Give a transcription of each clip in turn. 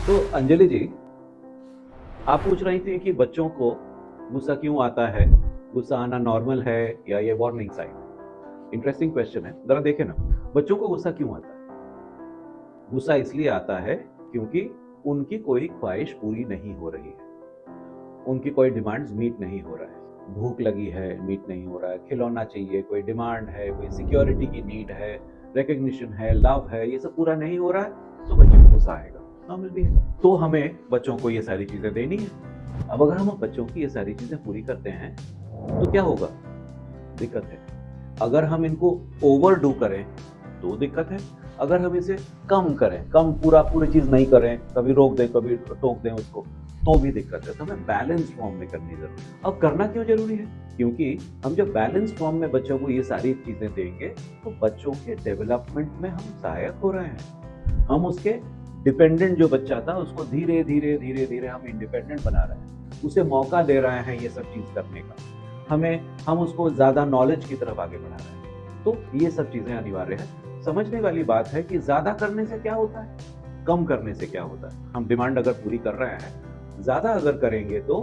तो अंजलि जी, आप पूछ रही थी कि बच्चों को गुस्सा क्यों आता है? गुस्सा आना नॉर्मल है या ये वार्निंग साइन? इंटरेस्टिंग क्वेश्चन है। जरा देखें ना, बच्चों को गुस्सा क्यों आता है? गुस्सा इसलिए आता है क्योंकि उनकी कोई ख्वाहिश पूरी नहीं हो रही है, उनकी कोई डिमांड्स मीट नहीं हो रहा है। भूख लगी है, मीट नहीं हो रहा है, खिलौना चाहिए, कोई डिमांड है, कोई सिक्योरिटी की नीड है, रिकग्निशन है, लव है, ये सब पूरा नहीं हो रहा है, तो बच्चे को गुस्सा आएगा। नॉर्मल भी है। तो हमें बच्चों को ये सारी चीजें देनी है। अब अगर हम बच्चों की ये सारी चीजें पूरी करते हैं तो क्या होगा? दिक्कत है। अगर हम इनको ओवर डू करें तो दिक्कत है। अगर हम इसे कम करें, कम पूरी चीज नहीं करें, कभी रोक दें, कभी टोक दें उसको, तो भी दिक्कत है। तो हमें बैलेंस फॉर्म में करनी जरूरी है। अब करना क्यों जरूरी है? क्योंकि हम जब बैलेंस फॉर्म में बच्चों को ये सारी चीजें देंगे तो बच्चों के डेवलपमेंट में हम सहायक हो रहे हैं। हम उसके डिपेंडेंट जो बच्चा था उसको धीरे धीरे धीरे धीरे हम इंडिपेंडेंट बना रहे हैं, उसे मौका दे रहे हैं ये सब चीज करने का। हम उसको ज्यादा नॉलेज की तरफ आगे बढ़ा रहे हैं। तो ये सब चीजें अनिवार्य है। समझने वाली बात है कि ज्यादा करने से क्या होता है, कम करने से क्या होता है। हम डिमांड अगर पूरी कर रहे हैं, ज्यादा अगर करेंगे तो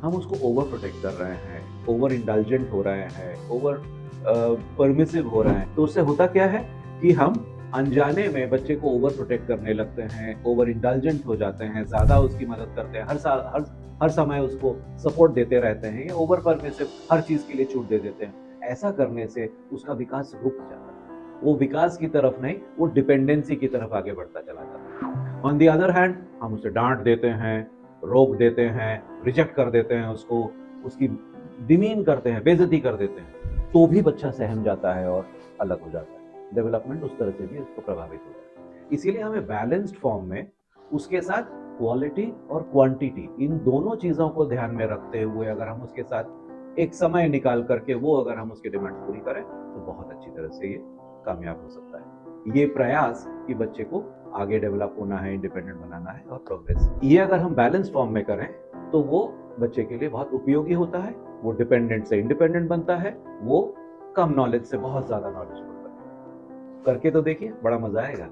हम उसको ओवर प्रोटेक्ट कर रहे हैं, ओवर इंडल्जेंट हो रहे हैं, ओवर परमिसिव हो रहे हैं। तो उससे होता क्या है कि हम अनजाने में बच्चे को ओवर प्रोटेक्ट करने लगते हैं, ओवर इंडल्जेंट हो जाते हैं, ज्यादा उसकी मदद करते हैं, हर समय उसको सपोर्ट देते रहते हैं, या ओवर परमिसिव हर चीज के लिए छूट दे देते हैं। ऐसा करने से उसका विकास रुक जाता है। वो विकास की तरफ नहीं, वो डिपेंडेंसी की तरफ आगे बढ़ता चला जाता है। ऑन दी अदर हैंड, हम उसे डांट देते हैं, रोक देते हैं, रिजेक्ट कर देते हैं उसको, उसकी डिमीन करते हैं, बेइज्जती कर देते हैं, तो भी बच्चा सहम जाता है और अलग हो जाता है। डेवलपमेंट उस तरह से भी उसको प्रभावित होता है। इसीलिए हमें बैलेंस्ड फॉर्म में उसके साथ क्वालिटी और क्वांटिटी, इन दोनों चीजों को ध्यान में रखते हुए अगर हम उसके साथ एक समय निकाल करके वो अगर हम उसकी डिमांड पूरी करें तो बहुत अच्छी तरह से ये कामयाब हो सकता है। ये प्रयास कि बच्चे को आगे डेवलप होना है, इंडिपेंडेंट बनाना है और प्रोग्रेस, ये अगर हम बैलेंस फॉर्म में करें तो वो बच्चे के लिए बहुत उपयोगी होता है। वो डिपेंडेंट से इंडिपेंडेंट बनता है, वो कम नॉलेज से बहुत ज्यादा नॉलेज बनता है। करके तो देखिए, बड़ा मजा आएगा।